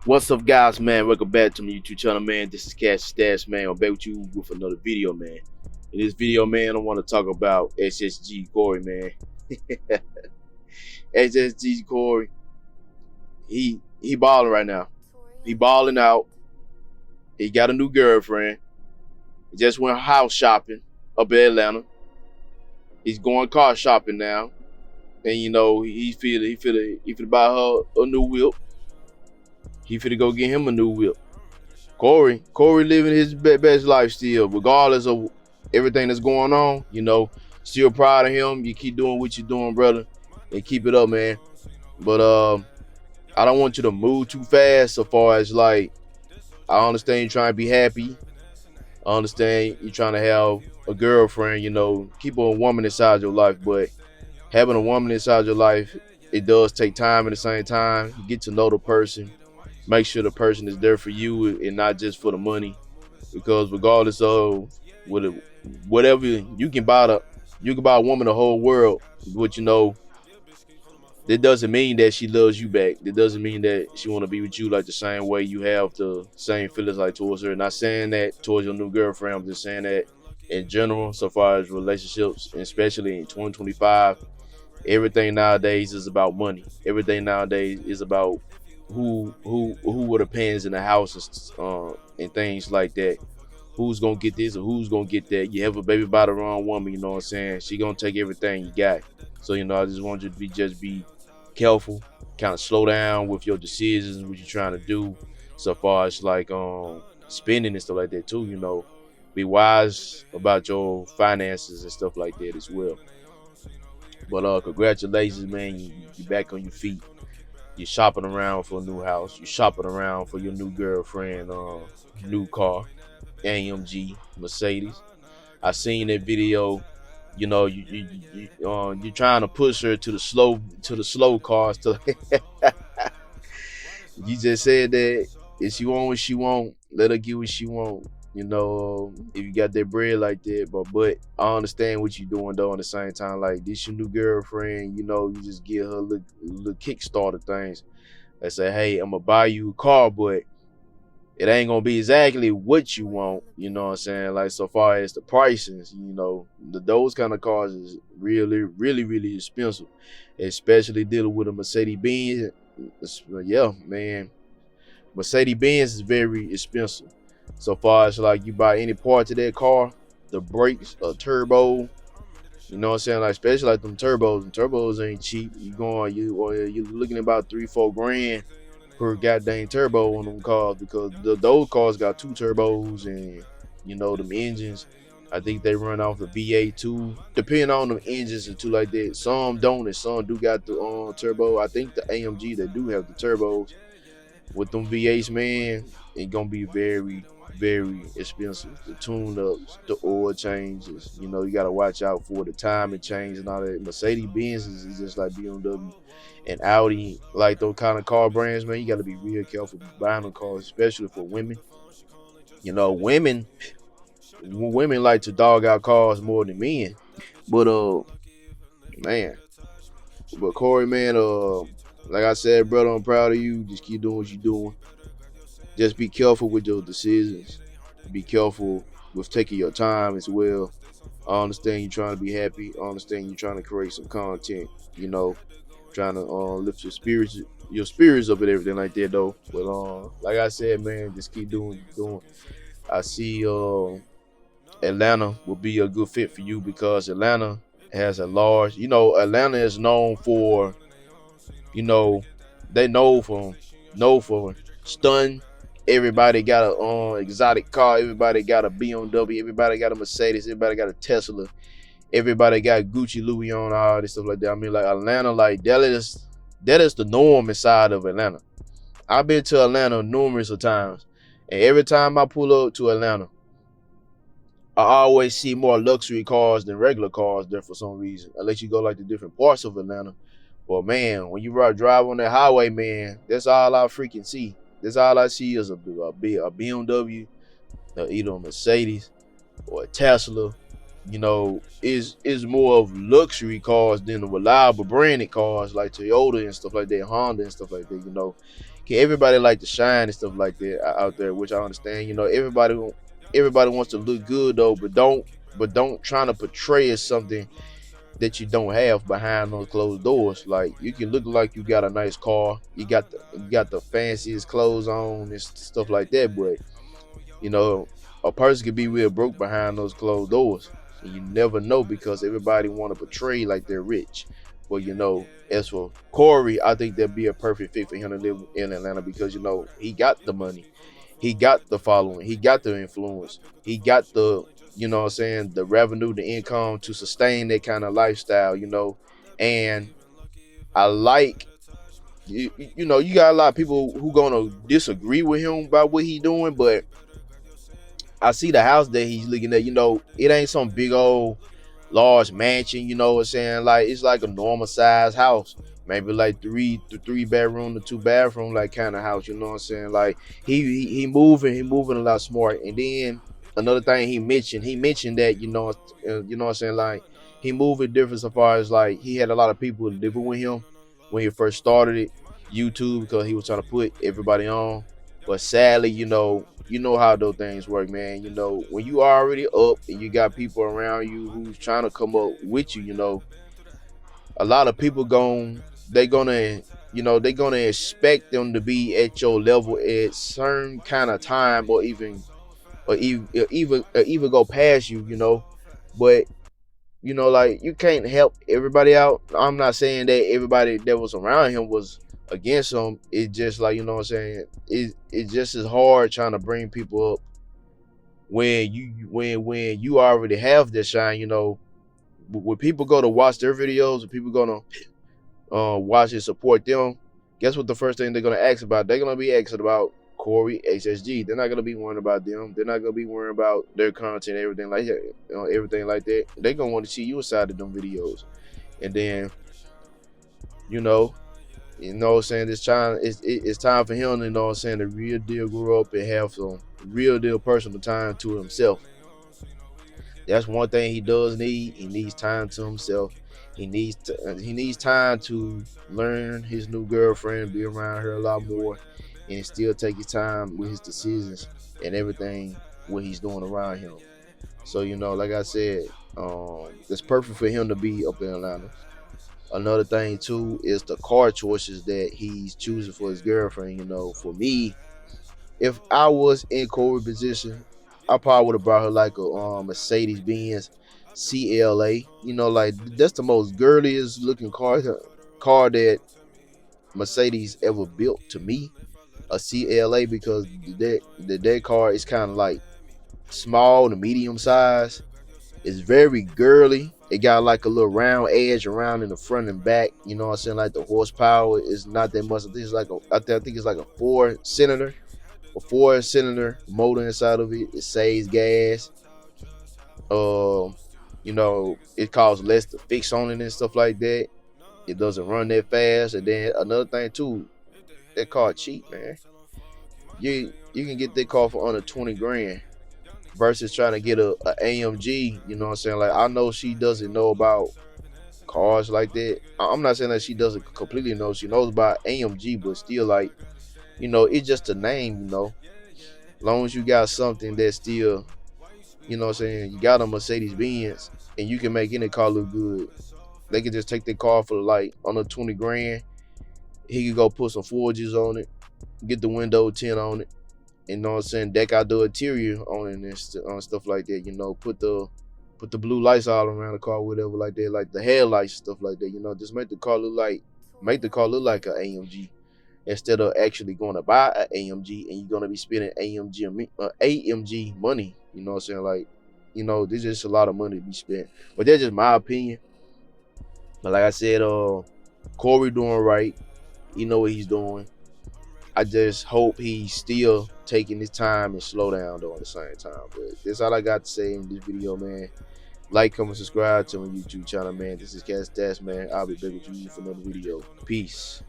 What's up, guys, man? Welcome back to my YouTube channel, man. This is Cash Stash, man. I'm back with you with another video, man. In this video, man, I want to talk about SSG Corey, man. SSG Corey, he balling right now. He balling out. He got a new girlfriend. He just went house shopping up in Atlanta. He's going car shopping now, and he feel buy her a new whip. He finna go get him a new whip. Corey living his best life still, regardless of everything that's going on. Still proud of him. You keep doing what you're doing, brother, and keep it up, man. But I don't want you to move too fast. So far as like, I understand you're trying to be happy. I understand you're trying to have a girlfriend. Keep a woman inside your life, but having a woman inside your life, it does take time. At the same time, you get to know the person. Make sure the person is there for you and not just for the money, because regardless of whatever you can buy a woman the whole world, but that doesn't mean that she loves you back. That doesn't mean that she want to be with you like the same way you have the same feelings like towards her. Not saying that towards your new girlfriend. I'm just saying that in general, so far as relationships, and especially in 2025, everything nowadays is about money. Everything nowadays is about who were the pens in the house, and things like that. Who's gonna get this or who's gonna get that? You have a baby by the wrong woman, you know what I'm saying? She gonna take everything you got. So I just want you to be careful, kind of slow down with your decisions, what you're trying to do, so far as like spending and stuff like that too. Be wise about your finances and stuff like that as well. But congratulations, man. You back on your feet. You're shopping around for a new house. You're shopping around for your new girlfriend, new car, AMG, Mercedes. I seen that video. You're trying to push her to the slow cars. You just said that if she want what she want, let her get what she want. If you got that bread like that, but I understand what you're doing though. At the same time, like this your new girlfriend, you just give her little kickstarter things. They say, hey, I'm gonna buy you a car, but it ain't gonna be exactly what you want. You know what I'm saying? Like so far as the prices, those kind of cars is really, really, really expensive, especially dealing with a Mercedes Benz. Yeah, man, Mercedes Benz is very expensive. So far as like you buy any part to that car, the brakes, a turbo, you know what I'm saying? Like especially like them turbos. And turbos ain't cheap. You're looking at about 3-4 grand per goddamn turbo on them cars, because those cars got two turbos, and them engines. I think they run off the V8 too, depending on them engines and two like that. Some don't, and some do got the turbo. I think the AMG they do have the turbos. With them V8s, man, it gonna be very, very expensive. The tune-ups, the oil changes, you gotta watch out for the timing change and all that. Mercedes Benz is just like BMW and Audi, like those kind of car brands, man. You gotta be real careful buying them cars, especially for women. Women like to dog out cars more than men. But man, but Corey, man, like I said, brother, I'm proud of you. Just keep doing what you're doing. Just be careful with your decisions. Be careful with taking your time as well. I understand you're trying to be happy. I understand you're trying to create some content. Trying to lift your spirits up and everything like that though. But like I said, man, just keep doing what you're doing. I see Atlanta will be a good fit for you, because Atlanta has a large. Atlanta is known for, they know for stun. Everybody got a exotic car. Everybody got a BMW. Everybody got a Mercedes. Everybody got a Tesla. Everybody got Gucci, Louis on, all this stuff like that. I mean, like Atlanta, like that is the norm inside of Atlanta. I've been to Atlanta numerous of times, and every time I pull up to Atlanta, I always see more luxury cars than regular cars there for some reason. Unless you go like the different parts of Atlanta. But man, when you drive on that highway, man, that's all I freaking see. That's all I see is a BMW, either a Mercedes or a Tesla. Is more of luxury cars than the reliable branded cars like Toyota and stuff like that, Honda and stuff like that. Okay, everybody like to shine and stuff like that out there, which I understand. You know, everybody wants to look good though, but don't try to portray as something that you don't have behind those closed doors. Like you can look like you got a nice car, you got the fanciest clothes on and stuff like that, but you know, a person could be real broke behind those closed doors. And you never know because everybody want to portray like they're rich. But you know, as for Corey, I think that'd be a perfect fit for him to live in Atlanta because you know he got the money, he got the following, he got the influence, he got the, you know what I'm saying, the revenue, the income to sustain that kind of lifestyle, you know. And I like you know, you got a lot of people who gonna disagree with him about what he doing, but I see the house that he's looking at. You know, it ain't some big old large mansion. You know what I'm saying? Like it's like a normal size house, maybe like three bedroom to 2 bathroom like kind of house. You know what I'm saying? Like he moving a lot smart. And then another thing he mentioned that you know what I'm saying, like he moving different so far as like he had a lot of people living with him when he first started it, YouTube, because he was trying to put everybody on. But sadly, you know how those things work, man. You know, when you are already up and you got people around you who's trying to come up with you, you know, a lot of people they gonna they gonna expect them to be at your level at certain kind of time, or even go past you, you know. But you know, like you can't help everybody out. I'm not saying that everybody that was around him was against him. It just like, you know what I'm saying, it just is hard trying to bring people up when you already have this shine. You know, when people go to watch their videos, and people gonna watch and support them, guess what the first thing they're gonna ask about? They're gonna be asking about Corey HSG. They're not gonna be worrying about them. They're not gonna be worrying about their content, everything like that. Everything like that. They're gonna want to see you inside of them videos. And then, you know what I'm saying, it's time for him, you know what I'm saying, the real deal grow up and have some real deal personal time to himself. That's one thing he does need. He needs time to himself. He needs time to learn his new girlfriend, be around her a lot more, and still take his time with his decisions and everything what he's doing around him. So, you know, like I said, it's perfect for him to be up in Atlanta. Another thing too is the car choices that he's choosing for his girlfriend. You know, for me, if I was in Corey's position, I probably would have brought her like a Mercedes Benz CLA. You know, like that's the most girliest looking car that Mercedes ever built to me. A CLA, because that car is kind of like small to medium size. It's very girly. It got like a little round edge around in the front and back. You know what I'm saying? Like the horsepower is not that much. I think it's like I think it's like a four-cylinder motor inside of it. It saves gas. You know, it costs less to fix on it and stuff like that. It doesn't run that fast. And then another thing too, that car cheap, man. You can get that car for under 20 grand versus trying to get a AMG. You know what I'm saying? Like, I know she doesn't know about cars like that. I'm not saying that she doesn't completely know. She knows about AMG, but still, like, you know, it's just a name, you know. As long as you got something that's still, you know what I'm saying, you got a Mercedes Benz and you can make any car look good. They can just take their car for like under 20 grand. He could go put some forges on it, get the window tint on it, you know what I'm saying, deck out the interior on it and stuff like that. You know, put the blue lights all around the car, whatever like that, like the headlights, stuff like that. You know, just make the car look like an AMG instead of actually going to buy an AMG and you're gonna be spending AMG money. You know what I'm saying? Like, you know, there's just a lot of money to be spent. But that's just my opinion. But like I said, Corey doing right. He know what he's doing. I just hope he's still taking his time and slow down though at the same time. But that's all I got to say in this video, man. Like, comment, subscribe to my YouTube channel, man. This is Cat Stats, man. I'll be back with you for another video. Peace.